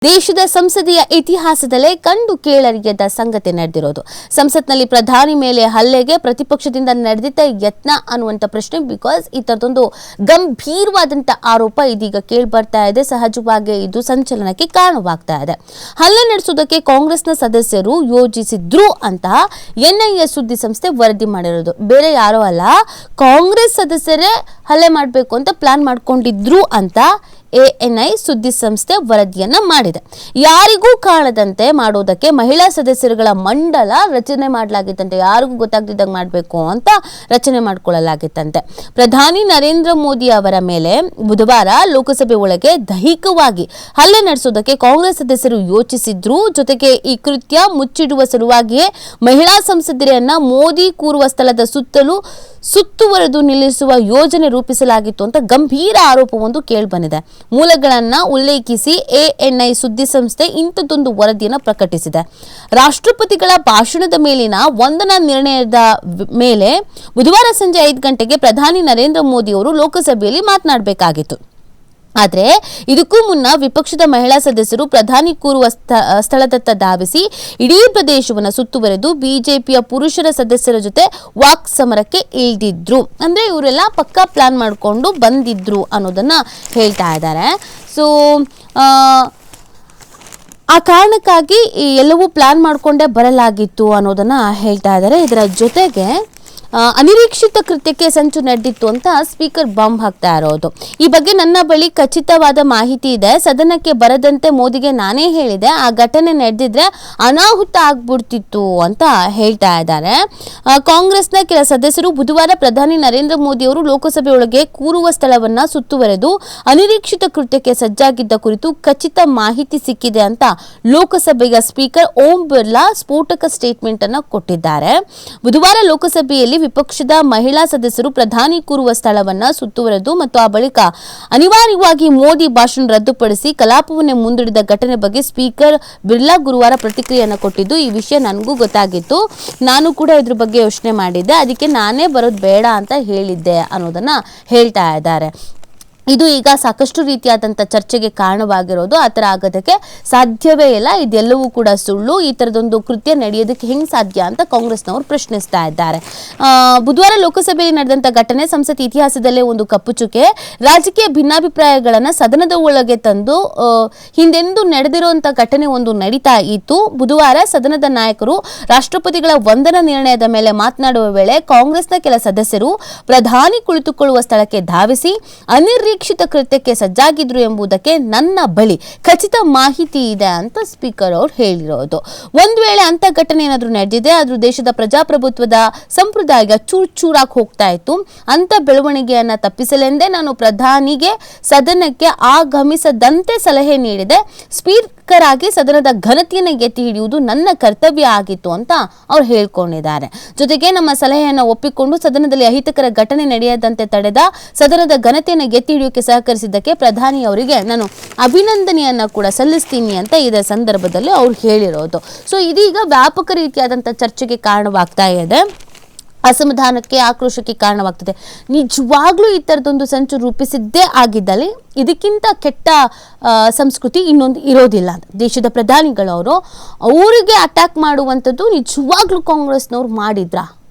ದೇಶದ ಸಂಸದೀಯ ಇತಿಹಾಸದಲ್ಲೇ ಕಂಡು ಕೇಳರಿಯದ ಸಂಗತಿ ನಡೆದಿರೋದು. ಸಂಸತ್ನಲ್ಲಿ ಪ್ರಧಾನಿ ಮೇಲೆ ಹಲ್ಲೆಗೆ ಪ್ರತಿಪಕ್ಷದಿಂದ ನಡೆದಿದ್ದ ಯತ್ನ ಅನ್ನುವಂಥ ಪ್ರಶ್ನೆ. ಬಿಕಾಸ್ ಈ ತರದೊಂದು ಗಂಭೀರವಾದಂಥ ಆರೋಪ ಇದೀಗ ಕೇಳಿ ಬರ್ತಾ ಇದೆ. ಸಹಜವಾಗಿ ಇದು ಸಂಚಲನಕ್ಕೆ ಕಾರಣವಾಗ್ತಾ ಇದೆ. ಹಲ್ಲೆ ನಡೆಸುವುದಕ್ಕೆ ಕಾಂಗ್ರೆಸ್ನ ಸದಸ್ಯರು ಯೋಜಿಸಿದ್ರು ಅಂತ ಎನ್ಐಎ ಸುದ್ದಿ ಸಂಸ್ಥೆ ವರದಿ ಮಾಡಿರೋದು. ಬೇರೆ ಯಾರೋ ಅಲ್ಲ, ಕಾಂಗ್ರೆಸ್ ಸದಸ್ಯರೇ ಹಲ್ಲೆ ಮಾಡಬೇಕು ಅಂತ ಪ್ಲಾನ್ ಮಾಡ್ಕೊಂಡಿದ್ರು ಅಂತ ಎಎನ್ಐ ಸುದ್ದಿ ಸಂಸ್ಥೆ ವರದಿಯನ್ನ ಮಾಡಿದೆ. ಯಾರಿಗೂ ಕಾಣದಂತೆ ಮಾಡೋದಕ್ಕೆ ಮಹಿಳಾ ಸದಸ್ಯರುಗಳ ಮಂಡಲ ರಚನೆ ಮಾಡಲಾಗಿತ್ತಂತೆ. ಯಾರಿಗೂ ಗೊತ್ತಾಗ್ತಿದ್ದಂಗೆ ಮಾಡಬೇಕು ಅಂತ ರಚನೆ ಮಾಡಿಕೊಳ್ಳಲಾಗಿತ್ತಂತೆ. ಪ್ರಧಾನಿ ನರೇಂದ್ರ ಮೋದಿ ಅವರ ಮೇಲೆ ಬುಧವಾರ ಲೋಕಸಭೆ ಒಳಗೆ ದೈಹಿಕವಾಗಿ ಹಲ್ಲೆ ನಡೆಸೋದಕ್ಕೆ ಕಾಂಗ್ರೆಸ್ ಸದಸ್ಯರು ಯೋಚಿಸಿದ್ರು. ಜೊತೆಗೆ ಈ ಕೃತ್ಯ ಮುಚ್ಚಿಡುವ ಸಲುವಾಗಿಯೇ ಮಹಿಳಾ ಸಂಸದರನ್ನ ಮೋದಿ ಕೂರುವ ಸ್ಥಳದ ಸುತ್ತಲೂ ಸುತ್ತುವರೆದು ನಿಲ್ಲಿಸುವ ಯೋಜನೆ ರೂಪಿಸಲಾಗಿತ್ತು ಅಂತ ಗಂಭೀರ ಆರೋಪವೊಂದು ಕೇಳಿಬಂದಿದೆ. ಮೂಲಗಳನ್ನ ಉಲ್ಲೇಖಿಸಿ ಎಎನ್ಐ ಸುದ್ದಿ ಸಂಸ್ಥೆ ಇಂಥದ್ದೊಂದು ವರದಿಯನ್ನು ಪ್ರಕಟಿಸಿದೆ. ರಾಷ್ಟ್ರಪತಿಗಳ ಭಾಷಣದ ಮೇಲಿನ ವಂದನಾ ನಿರ್ಣಯದ ಮೇಲೆ ಬುಧವಾರ ಸಂಜೆ 5 ಗಂಟೆಗೆ ಪ್ರಧಾನಿ ನರೇಂದ್ರ ಮೋದಿ ಅವರು ಲೋಕಸಭೆಯಲ್ಲಿ ಮಾತನಾಡಬೇಕಾಗಿತ್ತು. ಆದರೆ ಇದಕ್ಕೂ ಮುನ್ನ ವಿಪಕ್ಷದ ಮಹಿಳಾ ಸದಸ್ಯರು ಪ್ರಧಾನಿ ಕೂರುವ ಸ್ಥಳದತ್ತ ಧಾವಿಸಿ ಇಡೀ ಪ್ರದೇಶವನ್ನು ಸುತ್ತುವರೆದು ಬಿಜೆಪಿಯ ಪುರುಷರ ಸದಸ್ಯರ ಜೊತೆ ವಾಕ್ ಸಮರಕ್ಕೆ ಇಳಿದಿದ್ರು. ಅಂದ್ರೆ ಇವರೆಲ್ಲ ಪಕ್ಕಾ ಪ್ಲಾನ್ ಮಾಡಿಕೊಂಡು ಬಂದಿದ್ರು ಅನ್ನೋದನ್ನ ಹೇಳ್ತಾ ಇದ್ದಾರೆ. ಸೊ ಆ ಕಾರಣಕ್ಕಾಗಿ ಎಲ್ಲವೂ ಪ್ಲಾನ್ ಮಾಡಿಕೊಂಡೇ ಬರಲಾಗಿತ್ತು ಅನ್ನೋದನ್ನ ಹೇಳ್ತಾ ಇದ್ದಾರೆ. ಇದರ ಜೊತೆಗೆ ಅನಿರೀಕ್ಷಿತ ಕೃತ್ಯಕ್ಕೆ ಸಂಚು ನಡೆದಿತ್ತು ಅಂತ ಸ್ಪೀಕರ್ ಬಾಂಬ್ ಹಾಕ್ತಾ ಇರೋದು. ಈ ಬಗ್ಗೆ ನನ್ನ ಬಳಿ ಖಚಿತವಾದ ಮಾಹಿತಿ ಇದೆ. ಸದನಕ್ಕೆ ಬರದಂತೆ ಮೋದಿಗೆ ನಾನೇ ಹೇಳಿದೆ. ಆ ಘಟನೆ ನಡೆದಿದ್ರೆ ಅನಾಹುತ ಆಗ್ಬಿಡ್ತಿತ್ತು ಅಂತ ಹೇಳ್ತಾ ಇದ್ದಾರೆ. ಕಾಂಗ್ರೆಸ್ನ ಕೆಲ ಸದಸ್ಯರು ಬುಧವಾರ ಪ್ರಧಾನಿ ನರೇಂದ್ರ ಮೋದಿ ಅವರು ಲೋಕಸಭೆ ಒಳಗೆ ಕೂರುವ ಸ್ಥಳವನ್ನ ಸುತ್ತುವರೆದು ಅನಿರೀಕ್ಷಿತ ಕೃತ್ಯಕ್ಕೆ ಸಜ್ಜಾಗಿದ್ದ ಕುರಿತು ಖಚಿತ ಮಾಹಿತಿ ಸಿಕ್ಕಿದೆ ಅಂತ ಲೋಕಸಭೆಯ ಸ್ಪೀಕರ್ ಓಂ ಬಿರ್ಲಾ ಸ್ಫೋಟಕ ಸ್ಟೇಟ್ಮೆಂಟ್ ಅನ್ನ ಕೊಟ್ಟಿದ್ದಾರೆ. ಬುಧವಾರ ಲೋಕಸಭೆಯಲ್ಲಿ ವಿಪಕ್ಷದ ಮಹಿಳಾ ಸದಸ್ಯರು ಪ್ರಧಾನಿ ಕೂರುವ ಸ್ಥಳವನ್ನ ಸುತ್ತುವರೆದು ಮತ್ತು ಆ ಬಳಿಕ ಅನಿವಾರ್ಯವಾಗಿ ಮೋದಿ ಭಾಷಣ ರದ್ದುಪಡಿಸಿ ಕಲಾಪವನ್ನೇ ಮುಂದೂಡಿದ ಘಟನೆ ಬಗ್ಗೆ ಸ್ಪೀಕರ್ ಬಿರ್ಲಾ ಗುರುವಾರ ಪ್ರತಿಕ್ರಿಯೆಯನ್ನು ಕೊಟ್ಟಿದ್ದು, ಈ ವಿಷಯ ನನಗೂ ಗೊತ್ತಾಗಿತ್ತು, ನಾನು ಕೂಡ ಇದ್ರ ಬಗ್ಗೆ ಯೋಚನೆ ಮಾಡಿದ್ದೆ, ಅದಕ್ಕೆ ನಾನೇ ಬರೋದು ಬೇಡ ಅಂತ ಹೇಳಿದ್ದೆ ಅನ್ನೋದನ್ನ ಹೇಳ್ತಾ ಇದ್ದಾರೆ. ಇದು ಈಗ ಸಾಕಷ್ಟು ರೀತಿಯಾದಂಥ ಚರ್ಚೆಗೆ ಕಾರಣವಾಗಿರೋದು. ಆ ಥರ ಆಗೋದಕ್ಕೆ ಸಾಧ್ಯವೇ ಇಲ್ಲ, ಇದೆಲ್ಲವೂ ಕೂಡ ಸುಳ್ಳು, ಈ ಥರದೊಂದು ಕೃತ್ಯ ನಡೆಯೋದಕ್ಕೆ ಹೆಂಗೆ ಸಾಧ್ಯ ಅಂತ ಕಾಂಗ್ರೆಸ್ನವರು ಪ್ರಶ್ನಿಸ್ತಾ ಇದ್ದಾರೆ. ಬುಧವಾರ ಲೋಕಸಭೆಯಲ್ಲಿ ನಡೆದಂಥ ಘಟನೆ ಸಂಸತ್ ಇತಿಹಾಸದಲ್ಲೇ ಒಂದು ಕಪ್ಪು ಚುಕ್ಕೆ. ರಾಜಕೀಯ ಭಿನ್ನಾಭಿಪ್ರಾಯಗಳನ್ನು ಸದನದ ಒಳಗೆ ತಂದು ಹಿಂದೆಂದೂ ನಡೆದಿರುವಂಥ ಘಟನೆ ಒಂದು ನಡೀತಾ ಇತ್ತು. ಬುಧವಾರ ಸದನದ ನಾಯಕರು ರಾಷ್ಟ್ರಪತಿಗಳ ವಂದನಾ ನಿರ್ಣಯದ ಮೇಲೆ ಮಾತನಾಡುವ ವೇಳೆ ಕಾಂಗ್ರೆಸ್ನ ಕೆಲ ಸದಸ್ಯರು ಪ್ರಧಾನಿ ಕುಳಿತುಕೊಳ್ಳುವ ಸ್ಥಳಕ್ಕೆ ಧಾವಿಸಿ ಅನಿರೀಕ್ಷಿತ ಕೃತ್ಯಕ್ಕೆ ಸಜ್ಜಾಗಿದ್ರು ಎಂಬುದಕ್ಕೆ ನನ್ನ ಬಳಿ ಖಚಿತ ಮಾಹಿತಿ ಇದೆ ಅಂತ ಸ್ಪೀಕರ್ ಅವರು ಹೇಳಿರೋದು. ಒಂದ್ ವೇಳೆ ಅಂತ ಘಟನೆ ಏನಾದ್ರೂ ನಡೆದಿದೆ, ಆದ್ರೂ ದೇಶದ ಪ್ರಜಾಪ್ರಭುತ್ವದ ಸಂಪ್ರದಾಯ ಚೂರಾಗಿ ಹೋಗ್ತಾ ಇತ್ತು. ಅಂತ ಬೆಳವಣಿಗೆಯನ್ನ ತಪ್ಪಿಸಲೆಂದೇ ನಾನು ಪ್ರಧಾನಿಗೆ ಸದನಕ್ಕೆ ಆಗಮಿಸದಂತೆ ಸಲಹೆ ನೀಡಿದೆ. ಸ್ಪೀಕರ್ ಆಗಿ ಸದನದ ಘನತೆಯನ್ನು ಎತ್ತಿ ಹಿಡಿಯುವುದು ನನ್ನ ಕರ್ತವ್ಯ ಆಗಿತ್ತು ಅಂತ ಅವ್ರು ಹೇಳ್ಕೊಂಡಿದ್ದಾರೆ. ಜೊತೆಗೆ ನಮ್ಮ ಸಲಹೆಯನ್ನು ಒಪ್ಪಿಕೊಂಡು ಸದನದಲ್ಲಿ ಅಹಿತಕರ ಘಟನೆ ನಡೆಯದಂತೆ ತಡೆದ ಸದನದ ಘನತೆಯನ್ನು ಎತ್ತಿ ಹಿಡಿಯೋಕೆ ಸಹಕರಿಸಿದ್ದಕ್ಕೆ ಪ್ರಧಾನಿ ಅವರಿಗೆ ನಾನು ಅಭಿನಂದನೆಯನ್ನ ಕೂಡ ಸಲ್ಲಿಸ್ತೀನಿ ಅಂತ ಇದರ ಸಂದರ್ಭದಲ್ಲಿ ಅವ್ರು ಹೇಳಿರೋದು. ಸೊ ಇದೀಗ ವ್ಯಾಪಕ ರೀತಿಯಾದಂಥ ಚರ್ಚೆಗೆ ಕಾರಣವಾಗ್ತಾ ಇದೆ, ಅಸಮಾಧಾನಕ್ಕೆ, ಆಕ್ರೋಶಕ್ಕೆ ಕಾರಣವಾಗ್ತದೆ. ನಿಜವಾಗ್ಲೂ ಈ ಥರದೊಂದು ಸಂಚು ರೂಪಿಸಿದ್ದೇ ಆಗಿದ್ದಲ್ಲಿ ಇದಕ್ಕಿಂತ ಕೆಟ್ಟ ಸಂಸ್ಕೃತಿ ಇನ್ನೊಂದು ಇರೋದಿಲ್ಲ. ದೇಶದ ಪ್ರಧಾನಿಗಳವರು ಅವರಿಗೆ ಅಟ್ಯಾಕ್ ಮಾಡುವಂಥದ್ದು ನಿಜವಾಗ್ಲೂ ಕಾಂಗ್ರೆಸ್ನವ್ರು ಮಾಡಿದ್ರಾ,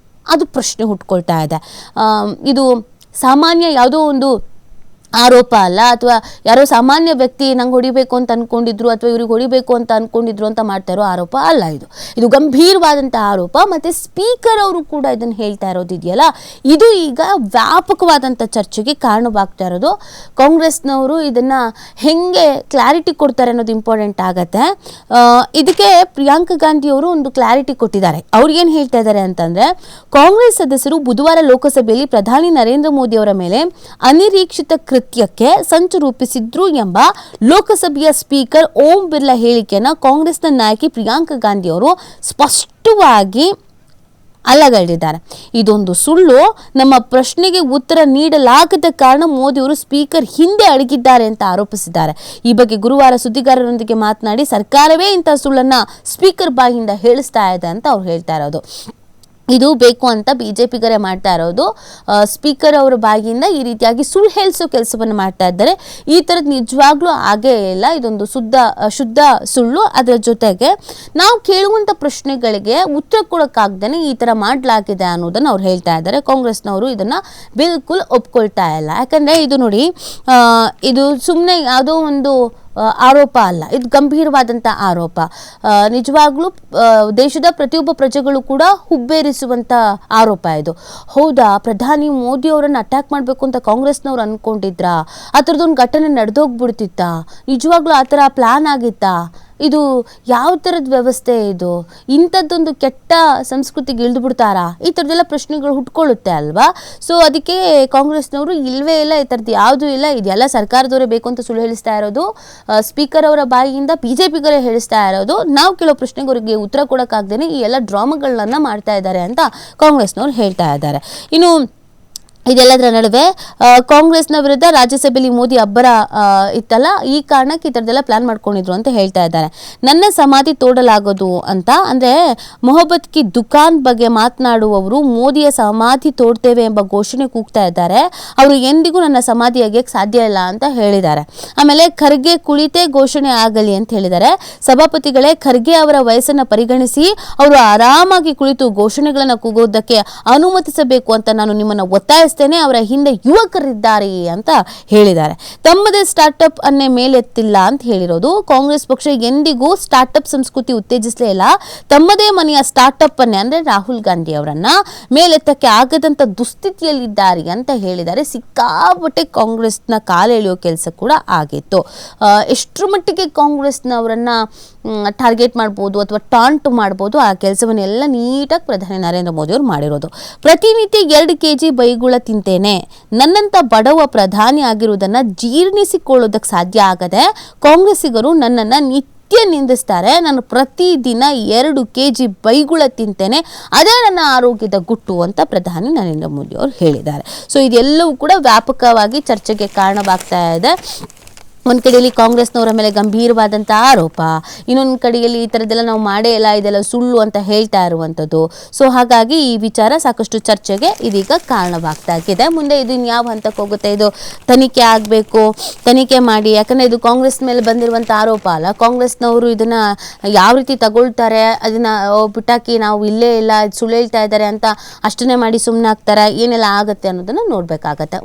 ಅದು ಪ್ರಶ್ನೆ ಹುಟ್ಕೊಳ್ತಾ ಇದೆ. ಇದು ಸಾಮಾನ್ಯ ಯಾವುದೋ ಒಂದು ಆರೋಪ ಅಲ್ಲ, ಅಥವಾ ಯಾರೋ ಸಾಮಾನ್ಯ ವ್ಯಕ್ತಿ ನಂಗೆ ಹೊಡಿಬೇಕು ಅಂತ ಅನ್ಕೊಂಡಿದ್ರು ಅಥವಾ ಇವ್ರಿಗೆ ಹೊಡಿಬೇಕು ಅಂತ ಅನ್ಕೊಂಡಿದ್ರು ಅಂತ ಮಾಡ್ತಾ ಇರೋ ಆರೋಪ ಅಲ್ಲ. ಇದು ಗಂಭೀರವಾದಂಥ ಆರೋಪ. ಮತ್ತೆ ಸ್ಪೀಕರ್ ಅವರು ಕೂಡ ಇದನ್ನು ಹೇಳ್ತಾ ಇರೋದಿದೆಯಲ್ಲ, ಇದು ಈಗ ವ್ಯಾಪಕವಾದಂಥ ಚರ್ಚೆಗೆ ಕಾರಣವಾಗ್ತಾ ಇರೋದು. ಕಾಂಗ್ರೆಸ್ನವರು ಇದನ್ನ ಹೆಂಗೆ ಕ್ಲಾರಿಟಿ ಕೊಡ್ತಾರೆ ಅನ್ನೋದು ಇಂಪಾರ್ಟೆಂಟ್ ಆಗತ್ತೆ. ಇದಕ್ಕೆ ಪ್ರಿಯಾಂಕಾ ಗಾಂಧಿ ಅವರು ಒಂದು ಕ್ಲಾರಿಟಿ ಕೊಟ್ಟಿದ್ದಾರೆ. ಅವ್ರು ಏನು ಹೇಳ್ತಾ ಇದ್ದಾರೆ ಅಂತಂದ್ರೆ, ಕಾಂಗ್ರೆಸ್ ಸದಸ್ಯರು ಬುಧವಾರ ಲೋಕಸಭೆಯಲ್ಲಿ ಪ್ರಧಾನಿ ನರೇಂದ್ರ ಮೋದಿ ಅವರ ಮೇಲೆ ಅನಿರೀಕ್ಷಿತ ಕೃತ್ಯಕ್ಕೆ ಸಂಚು ರೂಪಿಸಿದ್ರು ಎಂಬ ಲೋಕಸಭೆಯ ಸ್ಪೀಕರ್ ಓಂ ಬಿರ್ಲಾ ಹೇಳಿಕೆಯನ್ನು ಕಾಂಗ್ರೆಸ್ನ ನಾಯಕಿ ಪ್ರಿಯಾಂಕಾ ಗಾಂಧಿ ಅವರು ಸ್ಪಷ್ಟವಾಗಿ ಅಲ್ಲಗಳೆದಿದ್ದಾರೆ. ಇದೊಂದು ಸುಳ್ಳು. ನಮ್ಮ ಪ್ರಶ್ನೆಗೆ ಉತ್ತರ ನೀಡಲಾಗದ ಕಾರಣ ಮೋದಿ ಅವರು ಸ್ಪೀಕರ್ ಹಿಂದೆ ಅಡಗಿದ್ದಾರೆ ಅಂತ ಆರೋಪಿಸಿದ್ದಾರೆ. ಈ ಬಗ್ಗೆ ಗುರುವಾರ ಸುದ್ದಿಗಾರರೊಂದಿಗೆ ಮಾತನಾಡಿ ಸರ್ಕಾರವೇ ಇಂಥ ಸುಳ್ಳನ್ನ ಸ್ಪೀಕರ್ ಬಾಯಿಂದ ಹೇಳಿಸ್ತಾ ಇದೆ ಅಂತ ಅವ್ರು ಹೇಳ್ತಾ ಇರೋದು. ಇದು ಬೇಕು ಅಂತ ಬಿಜೆಪಿಗರೇ ಮಾಡ್ತಾ ಇರೋದು. ಸ್ಪೀಕರ್ ಅವರ ಬಾಯಿಯಿಂದ ಈ ರೀತಿಯಾಗಿ ಸುಳ್ಳು ಹೇಳಿಸೋ ಕೆಲಸವನ್ನು ಮಾಡ್ತಾ ಇದ್ದಾರೆ. ಈ ಥರದ್ದು ನಿಜವಾಗ್ಲೂ ಆಗೇ ಇಲ್ಲ. ಇದೊಂದು ಶುದ್ಧ ಸುಳ್ಳು. ಅದರ ಜೊತೆಗೆ ನಾವು ಕೇಳುವಂಥ ಪ್ರಶ್ನೆಗಳಿಗೆ ಉತ್ತರ ಕೊಡೋಕ್ಕಾಗ್ದೇ ಈ ಥರ ಮಾಡಲಾಗಿದೆ ಅನ್ನೋದನ್ನು ಅವ್ರು ಹೇಳ್ತಾ ಇದ್ದಾರೆ. ಕಾಂಗ್ರೆಸ್ನವರು ಇದನ್ನು ಬಿಲ್ಕುಲ್ ಒಪ್ಕೊಳ್ತಾ ಇಲ್ಲ. ಯಾಕಂದರೆ ಇದು ನೋಡಿ, ಇದು ಸುಮ್ಮನೆ ಯಾವುದೋ ಒಂದು ಆರೋಪ ಅಲ್ಲ, ಇದು ಗಂಭೀರವಾದಂಥ ಆರೋಪ. ನಿಜವಾಗ್ಲೂ ದೇಶದ ಪ್ರತಿಯೊಬ್ಬ ಪ್ರಜೆಗಳು ಕೂಡ ಹುಬ್ಬೇರಿಸುವಂಥ ಆರೋಪ ಇದು. ಹೌದಾ, ಪ್ರಧಾನಿ ಮೋದಿ ಅವರನ್ನು ಅಟ್ಯಾಕ್ ಮಾಡಬೇಕು ಅಂತ ಕಾಂಗ್ರೆಸ್ನವ್ರು ಅಂದ್ಕೊಂಡಿದ್ರಾ? ಆ ಥರದೊಂದು ಘಟನೆ ನಡೆದೋಗ್ಬಿಡ್ತಿತ್ತಾ? ನಿಜವಾಗ್ಲೂ ಆ ಥರ ಪ್ಲಾನ್ ಆಗಿತ್ತಾ? ಇದು ಯಾವ ಥರದ ವ್ಯವಸ್ಥೆ ಇದು? ಇಂಥದ್ದೊಂದು ಕೆಟ್ಟ ಸಂಸ್ಕೃತಿಗೆ ಇಳಿದು ಬಿಡ್ತಾರಾ? ಈ ಥರದ್ದೆಲ್ಲ ಪ್ರಶ್ನೆಗಳು ಹುಟ್ಕೊಳ್ಳುತ್ತೆ ಅಲ್ವಾ? ಸೊ ಅದಕ್ಕೆ ಕಾಂಗ್ರೆಸ್ನವರು ಇಲ್ಲವೇ ಇಲ್ಲ, ಈ ಥರದ್ದು ಯಾವುದೂ ಇಲ್ಲ, ಇದೆಲ್ಲ ಸರ್ಕಾರದವರೇ ಬೇಕು ಅಂತ ಸುಳ್ಳು ಹೇಳಿಸ್ತಾ ಇರೋದು, ಸ್ಪೀಕರ್ ಅವರ ಬಾಯಿಯಿಂದ ಬಿಜೆಪಿಗರೇ ಹೇಳಿಸ್ತಾ ಇರೋದು, ನಾವು ಕೇಳೋ ಪ್ರಶ್ನೆಗೆ ಅವರಿಗೆ ಉತ್ತರ ಕೊಡೋಕ್ಕಾಗ್ದೇ ಈ ಎಲ್ಲ ಡ್ರಾಮಾಗಳನ್ನ ಮಾಡ್ತಾ ಇದ್ದಾರೆ ಅಂತ ಕಾಂಗ್ರೆಸ್ನವ್ರು ಹೇಳ್ತಾ ಇದ್ದಾರೆ. ಇನ್ನು ಇದೆಲ್ಲದರ ನಡುವೆ ಕಾಂಗ್ರೆಸ್ನ ವಿರುದ್ಧ ರಾಜ್ಯಸಭೆಯಲ್ಲಿ ಮೋದಿ ಅಬ್ಬರ ಇತ್ತಲ್ಲ, ಈ ಕಾರಣಕ್ಕೆ ಈ ಥರದ್ದೆಲ್ಲ ಪ್ಲಾನ್ ಮಾಡ್ಕೊಂಡಿದ್ರು ಅಂತ ಹೇಳ್ತಾ ಇದ್ದಾರೆ. ನನ್ನ ಸಮಾಧಿ ತೋಡಲಾಗೋದು ಅಂತ ಅಂದರೆ ಮೊಹಬ್ಬತ್ ಕಿ ದುಕಾನ್ ಬಗ್ಗೆ ಮಾತನಾಡುವವರು ಮೋದಿಯ ಸಮಾಧಿ ತೋಡ್ತೇವೆ ಎಂಬ ಘೋಷಣೆ ಕೂಗ್ತಾ ಇದ್ದಾರೆ. ಅವರು ಎಂದಿಗೂ ನನ್ನ ಸಮಾಧಿ ಅಗೆಯಕ್ಕೆ ಸಾಧ್ಯ ಇಲ್ಲ ಅಂತ ಹೇಳಿದ್ದಾರೆ. ಆಮೇಲೆ ಖರ್ಗೆ ಕುಳಿತೇ ಘೋಷಣೆ ಆಗಲಿ ಅಂತ ಹೇಳಿದ್ದಾರೆ. ಸಭಾಪತಿಗಳೇ, ಖರ್ಗೆ ಅವರ ವಯಸ್ಸನ್ನು ಪರಿಗಣಿಸಿ ಅವರು ಆರಾಮಾಗಿ ಕುಳಿತು ಘೋಷಣೆಗಳನ್ನು ಕೂಗೋದಕ್ಕೆ ಅನುಮತಿಸಬೇಕು ಅಂತ ನಾನು ನಿಮ್ಮನ್ನು ಒತ್ತಾಯಿಸ್ತೇನೆ. ಅವರ ಹಿಂದೆ ಯುವಕರಿದ್ದಾರೆ ಅಂತ ಹೇಳಿದ್ದಾರೆ. ತಮ್ಮದೇ ಸ್ಟಾರ್ಟ್ಅಪ್ ಅನ್ನೇ ಮೇಲೆತ್ತಿಲ್ಲ ಅಂತ ಹೇಳಿರೋದು. ಕಾಂಗ್ರೆಸ್ ಪಕ್ಷ ಎಂದಿಗೂ ಸ್ಟಾರ್ಟ್ಅಪ್ ಸಂಸ್ಕೃತಿ ಉತ್ತೇಜಿಸಲೇ ಇಲ್ಲ. ತಮ್ಮದೇ ಮನೆಯ ಸ್ಟಾರ್ಟ್ಅಪ್ ಅನ್ನೇ ಅಂದರೆ ರಾಹುಲ್ ಗಾಂಧಿ ಅವರನ್ನ ಮೇಲೆತ್ತಕ್ಕೆ ಆಗದಂತ ದುಸ್ಥಿತಿಯಲ್ಲಿದ್ದಾರೆ ಅಂತ ಹೇಳಿದ್ದಾರೆ. ಸಿಕ್ಕಾಪಟ್ಟೆ ಕಾಂಗ್ರೆಸ್ನ ಕಾಲೆಳೆಯೋ ಕೆಲಸ ಕೂಡ ಆಗಿತ್ತು. ಎಷ್ಟರ ಮಟ್ಟಿಗೆ ಕಾಂಗ್ರೆಸ್ನವರನ್ನ ಟಾರ್ಗೆಟ್ ಮಾಡ್ಬೋದು ಅಥವಾ ಟಾಂಟ್ ಮಾಡ್ಬೋದು, ಆ ಕೆಲಸವನ್ನೆಲ್ಲ ನೀಟಾಗಿ ಪ್ರಧಾನಿ ನರೇಂದ್ರ ಮೋದಿ ಅವರು ಮಾಡಿರೋದು. ಪ್ರತಿನಿತ್ಯ 2 kg ಬೈಗುಳ ತಿಂತೇನೆ, ನನ್ನಂತ ಬಡವ ಪ್ರಧಾನಿ ಆಗಿರುವುದನ್ನು ಜೀರ್ಣಿಸಿಕೊಳ್ಳೋದಕ್ಕೆ ಸಾಧ್ಯ ಆಗದೆ ಕಾಂಗ್ರೆಸ್ಸಿಗರು ನನ್ನನ್ನು ನಿತ್ಯ ನಿಂದಿಸ್ತಾರೆ. ನಾನು ಪ್ರತಿದಿನ 2 kg ಬೈಗುಳ ತಿಂತೇನೆ, ಅದೇ ನನ್ನ ಆರೋಗ್ಯದ ಗುಟ್ಟು ಅಂತ ಪ್ರಧಾನಿ ನರೇಂದ್ರ ಮೋದಿ ಅವರು ಹೇಳಿದ್ದಾರೆ. ಸೊ ಇದೆಲ್ಲವೂ ಕೂಡ ವ್ಯಾಪಕವಾಗಿ ಚರ್ಚೆಗೆ ಕಾರಣವಾಗ್ತಾ ಇದೆ. ಒಂದು ಕಡೆಯಲ್ಲಿ ಕಾಂಗ್ರೆಸ್ನವರ ಮೇಲೆ ಗಂಭೀರವಾದಂಥ ಆರೋಪ, ಇನ್ನೊಂದು ಕಡೆಯಲ್ಲಿ ಈ ಥರದ್ದೆಲ್ಲ ನಾವು ಮಾಡೇ ಇಲ್ಲ, ಇದೆಲ್ಲ ಸುಳ್ಳು ಅಂತ ಹೇಳ್ತಾ ಇರುವಂಥದ್ದು. ಸೊ ಹಾಗಾಗಿ ಈ ವಿಚಾರ ಸಾಕಷ್ಟು ಚರ್ಚೆಗೆ ಇದೀಗ ಕಾರಣವಾಗ್ತಾಗಿದೆ. ಮುಂದೆ ಇದು ಯಾವ ಹಂತಕ್ಕೆ ಹೋಗುತ್ತೆ, ಇದು ತನಿಖೆ ಆಗಬೇಕು, ತನಿಖೆ ಮಾಡಿ. ಯಾಕಂದರೆ ಇದು ಕಾಂಗ್ರೆಸ್ ಮೇಲೆ ಬಂದಿರುವಂಥ ಆರೋಪ ಅಲ್ಲ, ಕಾಂಗ್ರೆಸ್ನವರು ಇದನ್ನು ಯಾವ ರೀತಿ ತಗೊಳ್ತಾರೆ, ಅದನ್ನು ಬಿಟ್ಟಾಕಿ ನಾವು ಇಲ್ಲೇ ಇಲ್ಲ ಸುಳ್ಳು ಹೇಳ್ತಾ ಇದ್ದಾರೆ ಅಂತ ಅಷ್ಟನ್ನೇ ಮಾಡಿ ಸುಮ್ಮನೆ ಆಗ್ತಾರೆ, ಏನೆಲ್ಲ ಆಗುತ್ತೆ ಅನ್ನೋದನ್ನು ನೋಡಬೇಕಾಗತ್ತೆ.